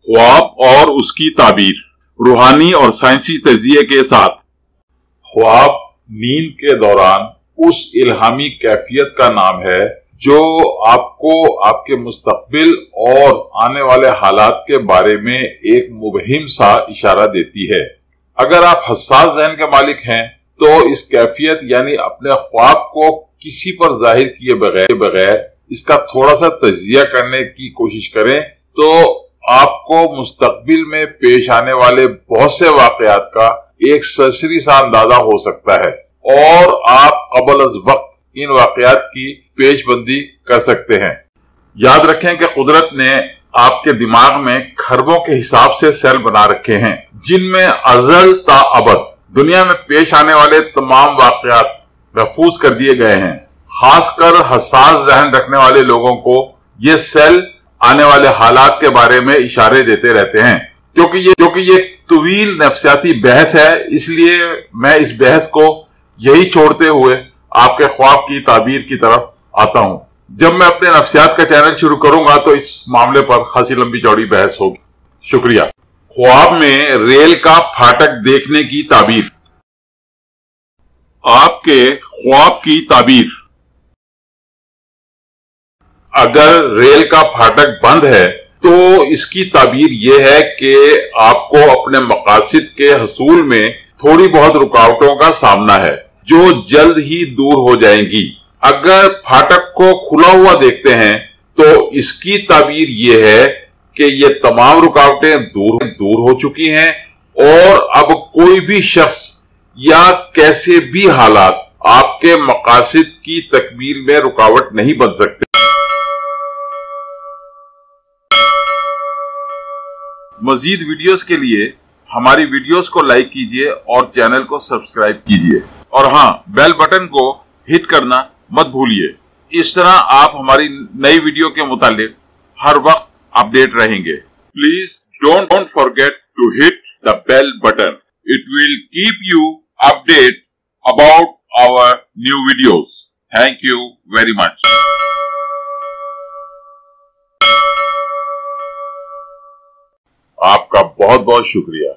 ख्वाब और उसकी ताबीर, रूहानी और साइंसी तजिए के साथ। ख्वाब नींद के दौरान उस इल्हामी कैफियत का नाम है जो आपको आपके मुस्तकबिल और आने वाले हालात के बारे में एक मुबहिम सा इशारा देती है। अगर आप हसास ज़हन के मालिक हैं तो इस कैफियत यानी अपने ख्वाब को किसी पर जाहिर किए बगैर इसका थोड़ा सा तजिया करने की कोशिश करें तो आपको मुस्तकबिल में पेश आने वाले बहुत से वाकयात का एक सरसरी सा अंदाजा हो सकता है और आप कबल अज वक्त इन वाकयात की पेशबंदी कर सकते हैं। याद रखें कि कुदरत ने आपके दिमाग में खरबों के हिसाब से सेल बना रखे हैं जिनमें अजल ता अबद दुनिया में पेश आने वाले तमाम वाकयात महफूज कर दिए गए हैं। खासकर हसास जहन रखने वाले लोगों को ये सेल आने वाले हालात के बारे में इशारे देते रहते हैं। क्योंकि ये तवील नफ्सियाती बहस है, इसलिए मैं इस बहस को यही छोड़ते हुए आपके ख्वाब की ताबीर की तरफ आता हूं। जब मैं अपने नफ्सियात का चैनल शुरू करूंगा तो इस मामले पर खासी लंबी चौड़ी बहस होगी। शुक्रिया। ख्वाब में रेल का फाटक देखने की ताबीर। आपके ख्वाब की ताबीर। अगर रेल का फाटक बंद है तो इसकी ताबीर यह है कि आपको अपने मकासद के हसूल में थोड़ी बहुत रुकावटों का सामना है जो जल्द ही दूर हो जाएंगी। अगर फाटक को खुला हुआ देखते हैं तो इसकी ताबीर यह है कि ये तमाम रुकावटें दूर हो चुकी हैं और अब कोई भी शख्स या कैसे भी हालात आपके मकासद की तकमील में रुकावट नहीं बन सकते। मजीद वीडियोस के लिए हमारी वीडियोस को लाइक कीजिए और चैनल को सब्सक्राइब कीजिए और हाँ, बेल बटन को हिट करना मत भूलिए। इस तरह आप हमारी नई वीडियो के मुतालिक हर वक्त अपडेट रहेंगे। Please don't forget to hit the bell button. It will keep you update about our new videos. Thank you very much. आपका बहुत बहुत शुक्रिया।